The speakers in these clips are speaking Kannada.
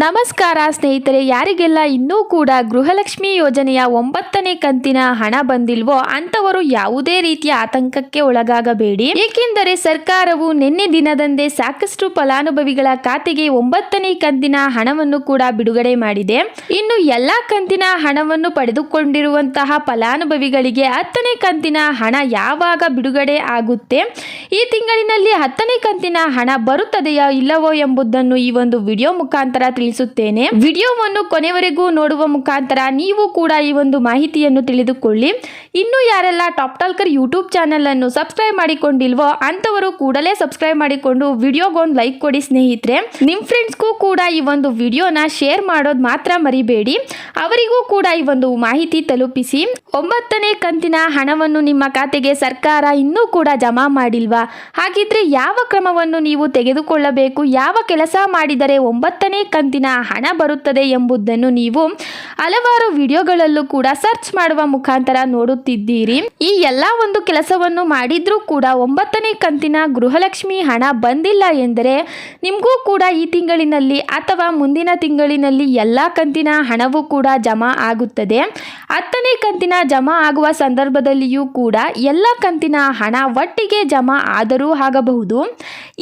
ನಮಸ್ಕಾರ ಸ್ನೇಹಿತರೆ, ಯಾರಿಗೆಲ್ಲ ಇನ್ನೂ ಕೂಡ ಗೃಹಲಕ್ಷ್ಮಿ ಯೋಜನೆಯ 9ನೇ ಕಂತಿನ ಹಣ ಬಂದಿಲ್ವೋ ಅಂಥವರು ಯಾವುದೇ ರೀತಿಯ ಆತಂಕಕ್ಕೆ ಒಳಗಾಗಬೇಡಿ. ಏಕೆಂದರೆ ಸರ್ಕಾರವು ನಿನ್ನೆ ದಿನದಂದೇ ಸಾಕಷ್ಟು ಫಲಾನುಭವಿಗಳ ಖಾತೆಗೆ 9ನೇ ಕಂತಿನ ಹಣವನ್ನು ಕೂಡ ಬಿಡುಗಡೆ ಮಾಡಿದೆ. ಇನ್ನು ಎಲ್ಲಾ ಕಂತಿನ ಹಣವನ್ನು ಪಡೆದುಕೊಂಡಿರುವಂತಹ ಫಲಾನುಭವಿಗಳಿಗೆ 10ನೇ ಕಂತಿನ ಹಣ ಯಾವಾಗ ಬಿಡುಗಡೆ ಆಗುತ್ತೆ, ಈ ತಿಂಗಳಿನಲ್ಲಿ 10ನೇ ಕಂತಿನ ಹಣ ಬರುತ್ತದೆಯೋ ಇಲ್ಲವೋ ಎಂಬುದನ್ನು ಈ ಒಂದು ವಿಡಿಯೋ ಮುಖಾಂತರ ತಿಳಿಸುತ್ತೇನೆ. ವಿಡಿಯೋವನ್ನು ಕೊನೆವರೆಗೂ ನೋಡುವ ಮುಖಾಂತರ ನೀವು ಕೂಡ ಈ ಒಂದು ಮಾಹಿತಿಯನ್ನು ತಿಳಿದುಕೊಳ್ಳಿ. ಇನ್ನು ಯಾರೆಲ್ಲ ಟಾಪ್ ಟಾಲ್ಕರ್ ಯೂಟ್ಯೂಬ್ ಚಾನೆಲ್ ಅನ್ನು ಸಬ್ಸ್ಕ್ರೈಬ್ ಮಾಡಿಕೊಂಡಿಲ್ವೋ ಅಂತವರು ಕೂಡಲೇ ಸಬ್ಸ್ಕ್ರೈಬ್ ಮಾಡಿಕೊಂಡು ವಿಡಿಯೋಗೊಂದು ಲೈಕ್ ಕೊಡಿ ಸ್ನೇಹಿತರೆ. ನಿಮ್ಮ ಫ್ರೆಂಡ್ಸ್ಗೂ ಕೂಡ ಈ ಒಂದು ವಿಡಿಯೋನ ಶೇರ್ ಮಾಡೋದು ಮಾತ್ರ ಮರಿಬೇಡಿ, ಅವರಿಗೂ ಕೂಡ ಈ ಒಂದು ಮಾಹಿತಿ ತಲುಪಿಸಿ. 9ನೇ ಕಂತಿನ ಹಣವನ್ನು ನಿಮ್ಮ ಖಾತೆಗೆ ಸರ್ಕಾರ ಇನ್ನೂ ಕೂಡ ಜಮಾ ಮಾಡಿಲ್ವಾ? ಹಾಗಿದ್ರೆ ಯಾವ ಕ್ರಮವನ್ನು ನೀವು ತೆಗೆದುಕೊಳ್ಳಬೇಕು, ಯಾವ ಕೆಲಸ ಮಾಡಿದರೆ 9ನೇ ಕಂತಿನ ಹಣ ಬರುತ್ತದೆ ಎಂಬುದನ್ನು ನೀವು ಹಲವಾರು ವಿಡಿಯೋಗಳಲ್ಲೂ ಕೂಡ ಸರ್ಚ್ ಮಾಡುವ ಮುಖಾಂತರ ನೋಡುತ್ತಿದ್ದೀರಿ. ಈ ಎಲ್ಲ ಒಂದು ಕೆಲಸವನ್ನು ಮಾಡಿದ್ರೂ ಕೂಡ 9ನೇ ಕಂತಿನ ಗೃಹಲಕ್ಷ್ಮಿ ಹಣ ಬಂದಿಲ್ಲ ಎಂದರೆ ನಿಮಗೂ ಕೂಡ ಈ ತಿಂಗಳಿನಲ್ಲಿ ಅಥವಾ ಮುಂದಿನ ತಿಂಗಳಿನಲ್ಲಿ ಎಲ್ಲ ಕಂತಿನ ಹಣವೂ ಕೂಡ ಜಮಾ ಆಗುತ್ತದೆ. 10ನೇ ಕಂತಿನ ಜಮಾ ಆಗುವ ಸಂದರ್ಭದಲ್ಲಿಯೂ ಕೂಡ ಎಲ್ಲ ಕಂತಿನ ಹಣ ಒಟ್ಟಿಗೆ ಜಮಾ ಆದರೂ ಆಗಬಹುದು.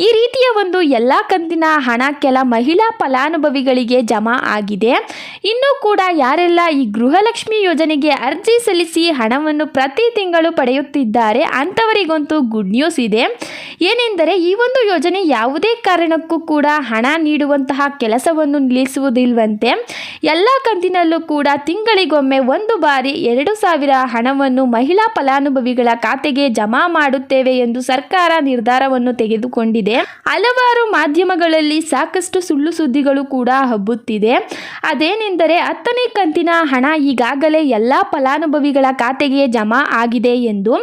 ಈ ರೀತಿಯ ಒಂದು ಎಲ್ಲ ಕಂತಿನ ಹಣ ಕೆಲ ಮಹಿಳಾ ಫಲಾನುಭವಿಗಳಿಗೆ ಜಮಾ ಆಗಿದೆ. ಇನ್ನೂ ಕೂಡ ಯಾರೆಲ್ಲ ಈ ಗೃಹಲಕ್ಷ್ಮಿ ಯೋಜನೆಗೆ ಅರ್ಜಿ ಸಲ್ಲಿಸಿ ಹಣವನ್ನು ಪ್ರತಿ ತಿಂಗಳು ಪಡೆಯುತ್ತಿದ್ದಾರೆ ಅಂಥವರಿಗಂತೂ ಗುಡ್ ನ್ಯೂಸ್ ಇದೆ. ಏನೆಂದರೆ ಈ ಒಂದು ಯೋಜನೆ ಯಾವುದೇ ಕಾರಣಕ್ಕೂ ಕೂಡ ಹಣ ನೀಡುವಂತಹ ಕೆಲಸವನ್ನು ನಿಲ್ಲಿಸುವುದಿಲ್ವಂತೆ. ಎಲ್ಲ ಕಂತಿನಲ್ಲೂ ಕೂಡ ತಿಂಗಳಿಗೊಮ್ಮೆ ಒಂದು ಬಾರಿ 2,000 ಹಣವನ್ನು ಮಹಿಳಾ ಫಲಾನುಭವಿಗಳ ಖಾತೆಗೆ ಜಮಾ ಮಾಡುತ್ತೇವೆ ಎಂದು ಸರ್ಕಾರ ನಿರ್ಧಾರವನ್ನು ತೆಗೆದುಕೊಂಡಿದೆ. ಹಲವಾರು ಮಾಧ್ಯಮಗಳಲ್ಲಿ ಸಾಕಷ್ಟು ಸುಳ್ಳು ಸುದ್ದಿಗಳು ಕೂಡ ಹಬ್ಬುತ್ತಿದೆ. ಅದೇನೆಂದರೆ 10ನೇ ಕಂತಿನ ಹಣ ಈಗಾಗಲೇ ಎಲ್ಲ ಫಲಾನುಭವಿಗಳ ಖಾತೆಗೆ ಜಮಾ ಆಗಿದೆ ಎಂದು.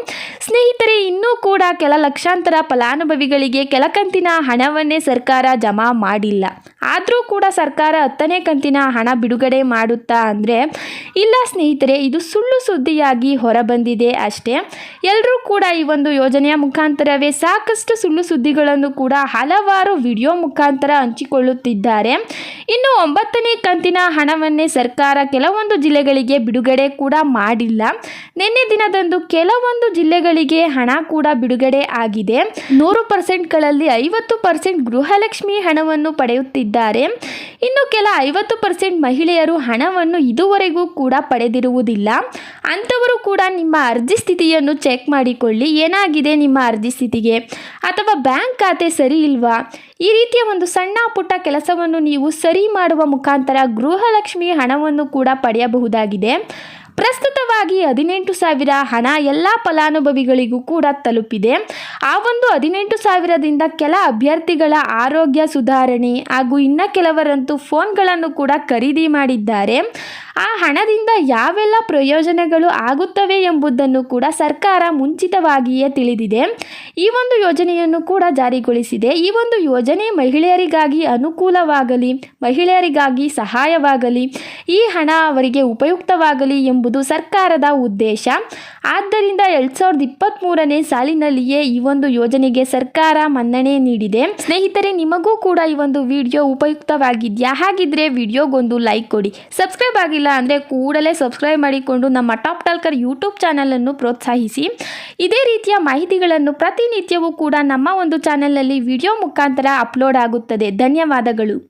ಸ್ನೇಹಿತರೆ, ಇನ್ನೂ ಕೂಡ ಕೆಲ ಲಕ್ಷಾಂತರ ಫಲಾನುಭವಿಗಳಿಗೆ ಕೆಲ ಕಂತಿನ ಹಣವನ್ನೇ ಸರ್ಕಾರ ಜಮಾ ಮಾಡಿಲ್ಲ. ಆದರೂ ಕೂಡ ಸರ್ಕಾರ 10ನೇ ಕಂತಿನ ಹಣ ಬಿಡುಗಡೆ ಮಾಡುತ್ತಾ ಅಂದರೆ ಇಲ್ಲ ಸ್ನೇಹಿತರೆ, ಇದು ಸುಳ್ಳು ಸುದ್ದಿಯಾಗಿ ಹೊರಬಂದಿದೆ ಅಷ್ಟೇ. ಎಲ್ಲರೂ ಕೂಡ ಈ ಒಂದು ಯೋಜನೆಯ ಮುಖಾಂತರವೇ ಸಾಕಷ್ಟು ಸುಳ್ಳು ಸುದ್ದಿಗಳನ್ನು ಕೂಡ ಹಲವಾರು ವಿಡಿಯೋ ಮುಖಾಂತರ ಹಂಚಿಕೊಳ್ಳುತ್ತಿದ್ದಾರೆ. ಇನ್ನು 9ನೇ ಕಂತಿನ ಹಣವನ್ನೇ ಸರ್ಕಾರ ಕೆಲವೊಂದು ಜಿಲ್ಲೆಗಳಿಗೆ ಬಿಡುಗಡೆ ಕೂಡ ಮಾಡಿಲ್ಲ. ನಿನ್ನೆ ದಿನದಂದು ಕೆಲವೊಂದು ಜಿಲ್ಲೆಗಳಿಗೆ ಹಣ ಕೂಡ ಬಿಡುಗಡೆ ಆಗಿದೆ. 100%ಗಳಲ್ಲಿ 50% ಗೃಹಲಕ್ಷ್ಮಿ ಹಣವನ್ನು ಪಡೆಯುತ್ತಿದ್ದಾರೆ. ಇನ್ನು ಕೆಲ 50% ಮಹಿಳೆಯರು ಹಣವನ್ನು ಇದುವರೆಗೂ ಕೂಡ ಪಡೆದಿರುವುದಿಲ್ಲ. ಅಂಥವರು ಕೂಡ ನಿಮ್ಮ ಅರ್ಜಿ ಸ್ಥಿತಿಯನ್ನು ಚೆಕ್ ಮಾಡಿಕೊಳ್ಳಿ. ಏನಾಗಿದೆ ನಿಮ್ಮ ಅರ್ಜಿ ಸ್ಥಿತಿಗೆ, ಅಥವಾ ಬ್ಯಾಂಕ್ ಖಾತೆ ಸರಿ ಇಲ್ವಾ? ಈ ರೀತಿಯ ಒಂದು ಸಣ್ಣ ಪುಟ್ಟ ಕೆಲಸವನ್ನು ನೀವು ಸರಿ ಮಾಡುವ ಮುಖಾಂತರ ಗೃಹಲಕ್ಷ್ಮಿ ಹಣವನ್ನು ಕೂಡ ಪಡೆಯಬಹುದಾಗಿದೆ. ಪ್ರಸ್ತುತವಾಗಿ 18,000 ಹಣ ಎಲ್ಲ ಫಲಾನುಭವಿಗಳಿಗೂ ಕೂಡ ತಲುಪಿದೆ. ಆ ಒಂದು 18,000ದಿಂದ ಕೆಲ ಅಭ್ಯರ್ಥಿಗಳ ಆರೋಗ್ಯ ಸುಧಾರಣೆ ಹಾಗೂ ಇನ್ನು ಕೆಲವರಂತೂ ಫೋನ್ಗಳನ್ನು ಕೂಡ ಖರೀದಿ ಮಾಡಿದ್ದಾರೆ. ಆ ಹಣದಿಂದ ಯಾವೆಲ್ಲ ಪ್ರಯೋಜನಗಳು ಆಗುತ್ತವೆ ಎಂಬುದನ್ನು ಕೂಡ ಸರ್ಕಾರ ಮುಂಚಿತವಾಗಿಯೇ ತಿಳಿದಿದೆ. ಈ ಒಂದು ಯೋಜನೆಯನ್ನು ಕೂಡ ಜಾರಿಗೊಳಿಸಿದೆ. ಈ ಒಂದು ಯೋಜನೆ ಮಹಿಳೆಯರಿಗಾಗಿ ಅನುಕೂಲವಾಗಲಿ, ಮಹಿಳೆಯರಿಗಾಗಿ ಸಹಾಯವಾಗಲಿ, ಈ ಹಣ ಅವರಿಗೆ ಉಪಯುಕ್ತವಾಗಲಿ ಎಂಬುದು ಸರ್ಕಾರದ ಉದ್ದೇಶ. ಆದ್ದರಿಂದ 2023ನೇ ಸಾಲಿನಲ್ಲಿಯೇ ಈ ಒಂದು ಯೋಜನೆಗೆ ಸರ್ಕಾರ ಮನ್ನಣೆ ನೀಡಿದೆ. ಸ್ನೇಹಿತರೆ, ನಿಮಗೂ ಕೂಡ ಈ ಒಂದು ವಿಡಿಯೋ ಉಪಯುಕ್ತವಾಗಿದೆಯಾ? ಹಾಗಿದ್ರೆ ವಿಡಿಯೋಗೊಂದು ಲೈಕ್ ಕೊಡಿ. ಸಬ್ಸ್ಕ್ರೈಬ್ ಆಗಿಲ್ಲ ಅಂದರೆ ಕೂಡಲೇ ಸಬ್ಸ್ಕ್ರೈಬ್ ಮಾಡಿಕೊಂಡು ನಮ್ಮ ಟಾಪ್ ಟಾಲ್ಕರ್ ಯೂಟ್ಯೂಬ್ ಚಾನಲನ್ನು ಪ್ರೋತ್ಸಾಹಿಸಿ. ಇದೇ ರೀತಿಯ ಮಾಹಿತಿಗಳನ್ನು ಪ್ರತಿನಿತ್ಯವೂ ಕೂಡ ನಮ್ಮ ಒಂದು ಚಾನಲ್ನಲ್ಲಿ ವಿಡಿಯೋ ಮುಖಾಂತರ ಅಪ್ಲೋಡ್ ಆಗುತ್ತದೆ. ಧನ್ಯವಾದಗಳು.